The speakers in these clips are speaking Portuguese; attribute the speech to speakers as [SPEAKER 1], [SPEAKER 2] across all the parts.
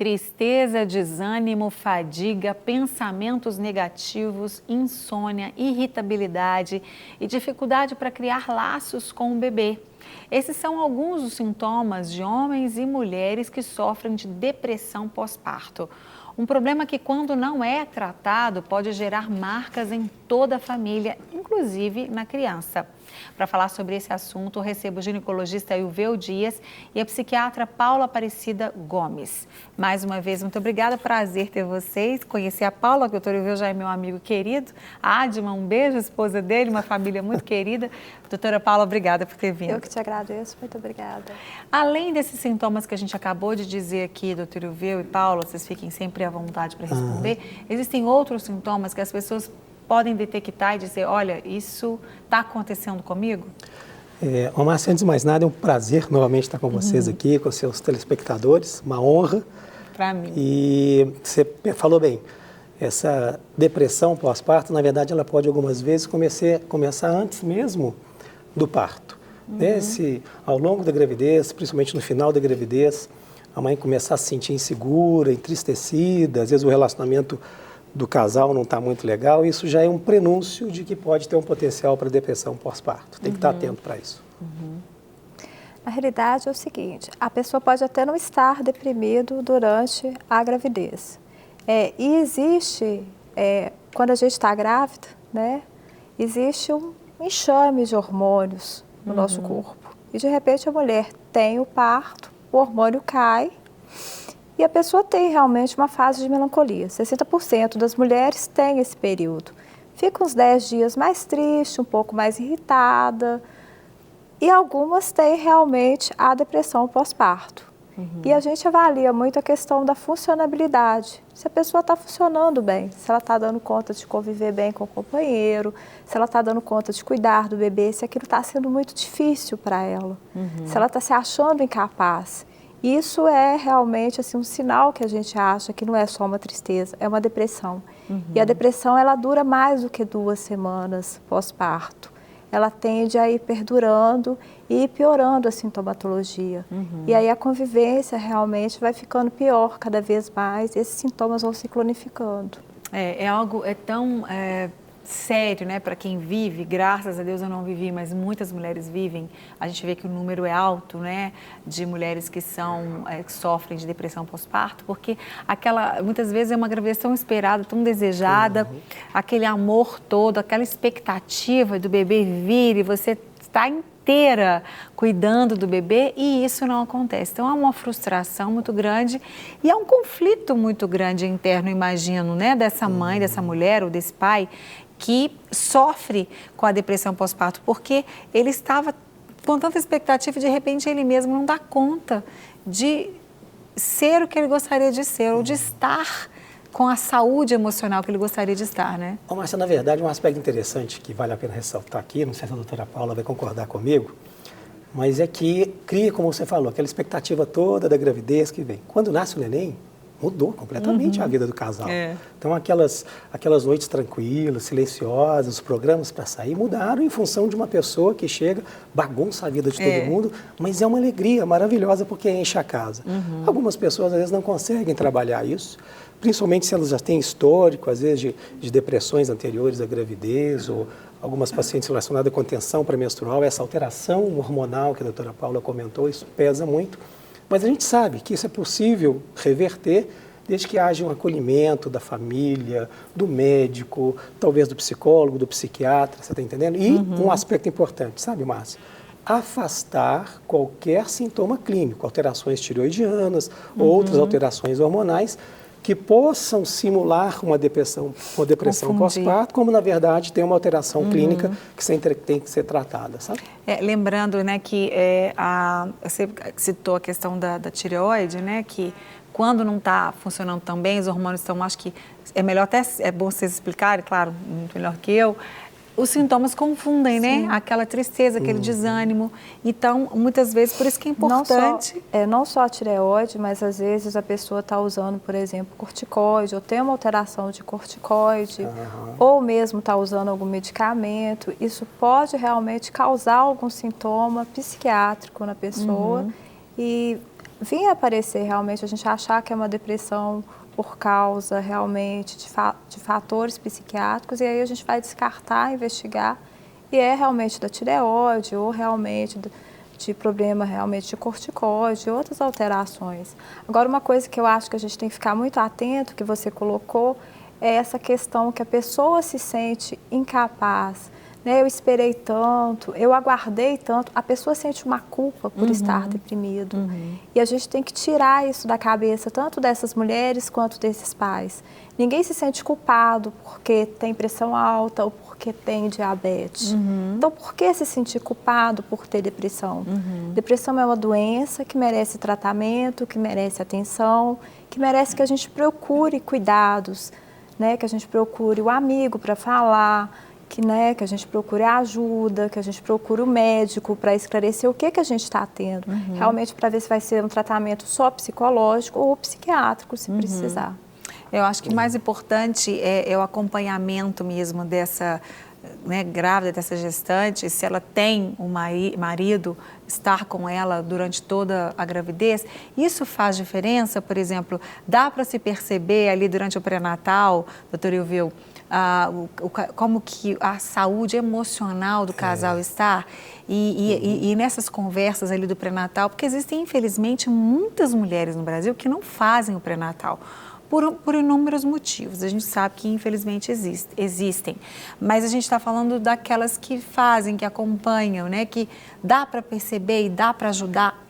[SPEAKER 1] Tristeza, desânimo, fadiga, pensamentos negativos, insônia, irritabilidade e dificuldade para criar laços com o bebê. Esses são alguns dos sintomas de homens e mulheres que sofrem de depressão pós-parto. Um problema que, quando não é tratado, pode gerar marcas em toda a família, inclusive na criança. Para falar sobre esse assunto, eu recebo o ginecologista Ilveu Dias e a psiquiatra Paula Aparecida Gomes. Mais uma vez, muito obrigada, prazer ter vocês. Conhecer a Paula, que o doutor Ilveu já é meu amigo querido. A Adma, um beijo, a esposa dele, uma família muito querida. Doutora Paula, obrigada por ter vindo.
[SPEAKER 2] Eu que te agradeço, muito obrigada.
[SPEAKER 1] Além desses sintomas que a gente acabou de dizer aqui, doutor Ilveu e Paula, vocês fiquem sempre à vontade para responder, existem outros sintomas que as pessoas podem detectar e dizer, olha, isso está acontecendo comigo?
[SPEAKER 3] Márcia, antes de mais nada, é um prazer novamente estar com vocês aqui, com seus telespectadores, uma honra.
[SPEAKER 1] Para mim.
[SPEAKER 3] E você falou bem, essa depressão pós-parto, na verdade, ela pode algumas vezes começar antes mesmo do parto. Se ao longo da gravidez, principalmente no final da gravidez, a mãe começar a se sentir insegura, entristecida, às vezes o relacionamento do casal não está muito legal, isso já é um prenúncio de que pode ter um potencial para depressão pós-parto. Tem que estar atento para isso.
[SPEAKER 2] Na realidade é o seguinte, a pessoa pode até não estar deprimido durante a gravidez. E existe, quando a gente está grávida, né, existe um enxame de hormônios no nosso corpo. E de repente a mulher tem o parto, o hormônio cai, e a pessoa tem realmente uma fase de melancolia. 60% das mulheres têm esse período. Fica uns 10 dias mais triste, um pouco mais irritada. E algumas têm realmente a depressão pós-parto. E a gente avalia muito a questão da funcionabilidade. Se a pessoa está funcionando bem, se ela está dando conta de conviver bem com o companheiro, se ela está dando conta de cuidar do bebê, se aquilo está sendo muito difícil para ela, se ela está se achando incapaz. Isso é realmente assim, um sinal que a gente acha que não é só uma tristeza, é uma depressão. E a depressão ela dura mais do que 2 semanas pós-parto. Ela tende a ir perdurando e piorando a sintomatologia. E aí a convivência realmente vai ficando pior cada vez mais e esses sintomas vão se cronificando.
[SPEAKER 1] É algo tão sério, né, para quem vive. Graças a Deus eu não vivi, mas muitas mulheres vivem. A gente vê que o número é alto, né, de mulheres que sofrem de depressão pós-parto, porque muitas vezes é uma gravidez tão esperada, tão desejada, aquele amor todo, aquela expectativa do bebê vir e você está inteira cuidando do bebê e isso não acontece. Então, há uma frustração muito grande e há um conflito muito grande interno, imagino, né, dessa mãe, dessa mulher ou desse pai que sofre com a depressão pós-parto, porque ele estava com tanta expectativa e de repente ele mesmo não dá conta de ser o que ele gostaria de ser ou de estar com a saúde emocional que ele gostaria de estar, né?
[SPEAKER 3] Márcia, na verdade, um aspecto interessante que vale a pena ressaltar aqui, não sei se a doutora Paula vai concordar comigo, mas é que cria, como você falou, aquela expectativa toda da gravidez que vem. Quando nasce o neném, mudou completamente a vida do casal. Então, aquelas noites tranquilas, silenciosas, os programas para sair mudaram em função de uma pessoa que chega, bagunça a vida de todo mundo, mas é uma alegria maravilhosa porque enche a casa. Algumas pessoas, às vezes, não conseguem trabalhar isso, principalmente se elas já têm histórico, às vezes, de depressões anteriores à gravidez ou algumas pacientes relacionadas com tensão pré-menstrual, essa alteração hormonal que a doutora Paula comentou, isso pesa muito. Mas a gente sabe que isso é possível reverter desde que haja um acolhimento da família, do médico, talvez do psicólogo, do psiquiatra, você está entendendo? E um aspecto importante, sabe, Márcia? Afastar qualquer sintoma clínico, alterações tireoidianas, outras alterações hormonais, que possam simular uma depressão pós-parto, como na verdade tem uma alteração clínica que tem que ser tratada, sabe?
[SPEAKER 1] Lembrando, né, que você citou a questão da tireoide, né, que quando não está funcionando tão bem, os hormônios estão, acho que é bom vocês explicarem, claro, muito melhor que eu, os sintomas confundem, né? Aquela tristeza, aquele desânimo. Então, muitas vezes, por isso que é importante...
[SPEAKER 2] Não só a tireoide, mas às vezes a pessoa está usando, por exemplo, corticoide, ou tem uma alteração de corticoide, ou mesmo está usando algum medicamento. Isso pode realmente causar algum sintoma psiquiátrico na pessoa e vir aparecer realmente, a gente achar que é uma depressão por causa realmente de fatores psiquiátricos, e aí a gente vai descartar, investigar, e é realmente da tireoide ou realmente de problema realmente de corticóide, outras alterações. Agora, uma coisa que eu acho que a gente tem que ficar muito atento, que você colocou, é essa questão que a pessoa se sente incapaz, né? Eu esperei tanto, eu aguardei tanto, a pessoa sente uma culpa por estar deprimido. E a gente tem que tirar isso da cabeça, tanto dessas mulheres quanto desses pais. Ninguém se sente culpado porque tem pressão alta ou porque tem diabetes. Então, por que se sentir culpado por ter depressão? Depressão é uma doença que merece tratamento, que merece atenção, que merece que a gente procure cuidados, né? Que a gente procure o amigo para falar, que a gente procure ajuda, que a gente procure o médico para esclarecer o que a gente está tendo, realmente para ver se vai ser um tratamento só psicológico ou psiquiátrico, se precisar.
[SPEAKER 1] Eu acho que o mais importante é o acompanhamento mesmo dessa, né, grávida, dessa gestante, se ela tem um marido, estar com ela durante toda a gravidez. Isso faz diferença, por exemplo, dá para se perceber ali durante o pré-natal, doutor Ilvio, como que a saúde emocional do casal está e nessas conversas ali do pré-natal, porque existem, infelizmente, muitas mulheres no Brasil que não fazem o pré-natal. Por inúmeros motivos. A gente sabe que, infelizmente, existem. Mas a gente está falando daquelas que fazem, que acompanham, né? Que dá para perceber e dá para ajudar,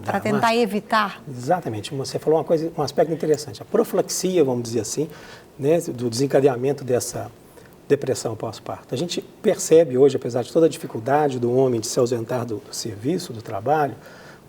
[SPEAKER 1] para tentar evitar.
[SPEAKER 3] Exatamente. Você falou um aspecto interessante. A profilaxia, vamos dizer assim, né, do desencadeamento dessa depressão pós-parto. A gente percebe hoje, apesar de toda a dificuldade do homem de se ausentar do serviço, do trabalho,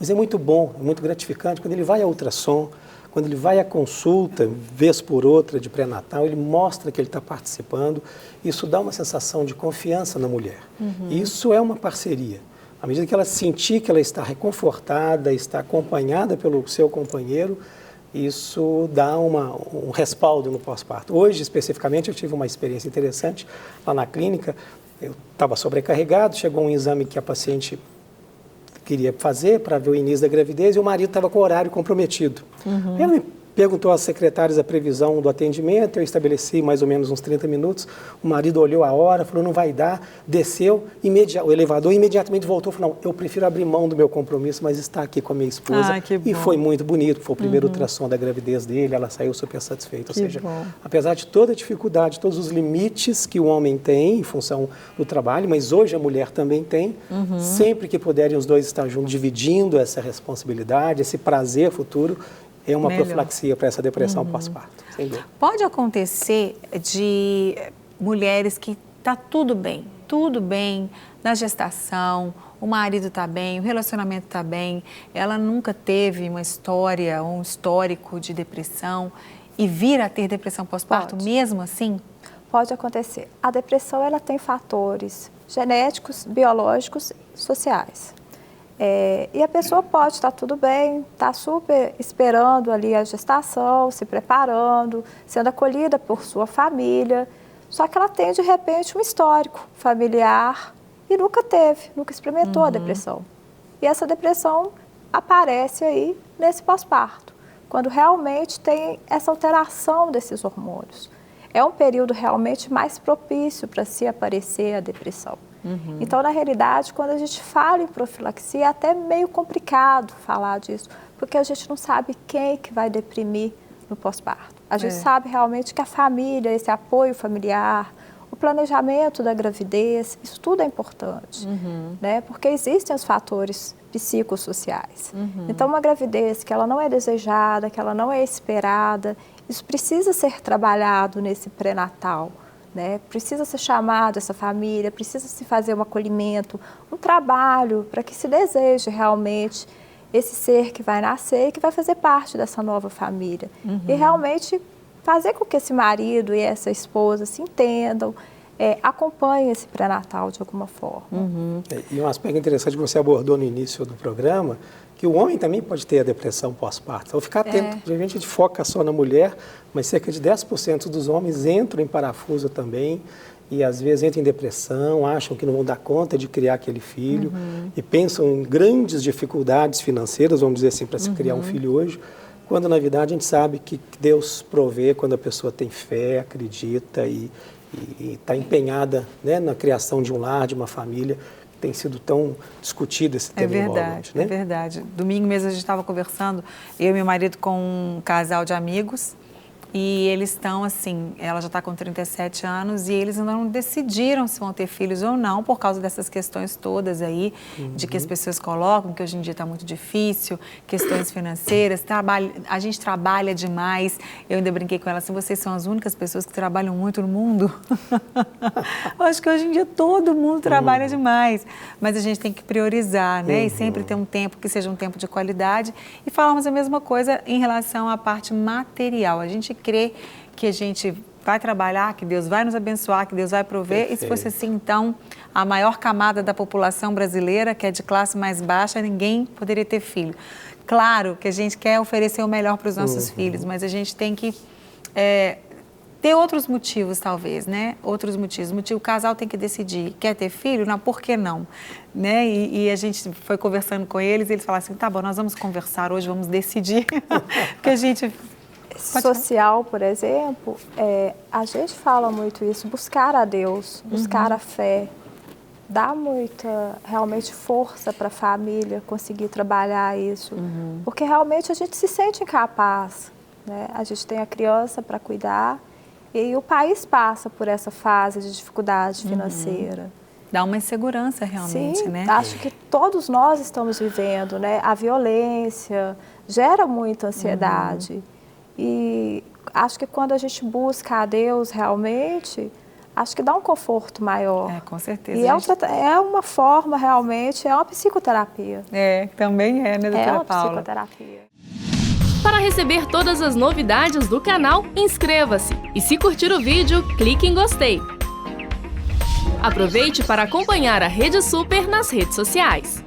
[SPEAKER 3] mas é muito bom, é muito gratificante quando ele vai ao ultrassom, quando ele vai à consulta, vez por outra, de pré-natal, ele mostra que ele está participando. Isso dá uma sensação de confiança na mulher. E isso é uma parceria. À medida que ela sentir que ela está reconfortada, está acompanhada pelo seu companheiro, isso dá um respaldo no pós-parto. Hoje, especificamente, eu tive uma experiência interessante lá na clínica. Eu estava sobrecarregado, chegou um exame que a paciente queria fazer para ver o início da gravidez e o marido estava com o horário comprometido. Ela me perguntou às secretárias a previsão do atendimento, eu estabeleci mais ou menos uns 30 minutos, o marido olhou a hora, falou, não vai dar, desceu, o elevador imediatamente voltou, falou, não, eu prefiro abrir mão do meu compromisso, mas está aqui com a minha esposa. E foi muito bonito, foi o primeiro ultrassom da gravidez dele, ela saiu super satisfeita. Ou seja, apesar de toda a dificuldade, todos os limites que o homem tem em função do trabalho, mas hoje a mulher também tem, sempre que puderem os dois estar juntos, dividindo essa responsabilidade, esse prazer futuro, é uma profilaxia para essa depressão pós-parto.
[SPEAKER 1] Pode acontecer de mulheres que está tudo bem na gestação, o marido está bem, o relacionamento está bem, ela nunca teve uma história ou um histórico de depressão e vir a ter depressão pós-parto mesmo assim?
[SPEAKER 2] Pode acontecer. A depressão ela tem fatores genéticos, biológicos, sociais. E a pessoa pode estar tudo bem, está super esperando ali a gestação, se preparando, sendo acolhida por sua família, só que ela tem de repente um histórico familiar e nunca experimentou a depressão. E essa depressão aparece aí nesse pós-parto, quando realmente tem essa alteração desses hormônios. É um período realmente mais propício para se aparecer a depressão. Então, na realidade, quando a gente fala em profilaxia, é até meio complicado falar disso, porque a gente não sabe quem que vai deprimir no pós-parto. A gente sabe realmente que a família, esse apoio familiar, o planejamento da gravidez, isso tudo é importante, né? Porque existem os fatores psicossociais. Então, uma gravidez que ela não é desejada, que ela não é esperada, isso precisa ser trabalhado nesse pré-natal. Né? Precisa ser chamado essa família, precisa se fazer um acolhimento, um trabalho para que se deseje realmente esse ser que vai nascer e que vai fazer parte dessa nova família. E realmente fazer com que esse marido e essa esposa se entendam, acompanhem esse pré-natal de alguma forma.
[SPEAKER 3] E um aspecto interessante que você abordou no início do programa, que o homem também pode ter a depressão pós-parto. Então, ficar atento. Geralmente a gente foca só na mulher, mas cerca de 10% dos homens entram em parafuso também e às vezes entram em depressão, acham que não vão dar conta de criar aquele filho e pensam em grandes dificuldades financeiras, vamos dizer assim, para se criar um filho hoje, quando na verdade a gente sabe que Deus provê quando a pessoa tem fé, acredita e está empenhada, né, na criação de um lar, de uma família. Tem sido tão discutido esse tema.
[SPEAKER 1] É verdade, né? É verdade. Domingo mesmo a gente estava conversando, eu e meu marido, com um casal de amigos, e eles estão assim, ela já está com 37 anos e eles ainda não decidiram se vão ter filhos ou não, por causa dessas questões todas aí, de que as pessoas colocam, que hoje em dia está muito difícil, questões financeiras, a gente trabalha demais. Eu ainda brinquei com ela assim, vocês são as únicas pessoas que trabalham muito no mundo. Eu acho que hoje em dia todo mundo trabalha demais, mas a gente tem que priorizar, né? E sempre ter um tempo que seja um tempo de qualidade. E falamos a mesma coisa em relação à parte material. A gente crê que a gente vai trabalhar, que Deus vai nos abençoar, que Deus vai prover. Perfeito. E se fosse assim, então, a maior camada da população brasileira, que é de classe mais baixa, ninguém poderia ter filho. Claro que a gente quer oferecer o melhor para os nossos filhos, mas a gente tem que ter outros motivos, talvez, né? Outros motivos. O casal tem que decidir, quer ter filho? Não, por que não? Né? E a gente foi conversando com eles e eles falaram assim, tá bom, nós vamos conversar hoje, vamos decidir, porque a gente...
[SPEAKER 2] Social, por exemplo, a gente fala muito isso, buscar a Deus, buscar a fé, dá muita, realmente, força para a família conseguir trabalhar isso, porque realmente a gente se sente incapaz, né? A gente tem a criança para cuidar e o país passa por essa fase de dificuldade financeira.
[SPEAKER 1] Dá uma insegurança realmente,
[SPEAKER 2] Sim,
[SPEAKER 1] né?
[SPEAKER 2] Acho que todos nós estamos vivendo, né? A violência gera muita ansiedade. E acho que quando a gente busca a Deus realmente, acho que dá um conforto maior.
[SPEAKER 1] Com certeza.
[SPEAKER 2] E é uma forma realmente, é uma psicoterapia.
[SPEAKER 1] Também é, né, doutora Paula?
[SPEAKER 2] É uma psicoterapia.
[SPEAKER 4] Para receber todas as novidades do canal, inscreva-se. E se curtir o vídeo, clique em gostei. Aproveite para acompanhar a Rede Super nas redes sociais.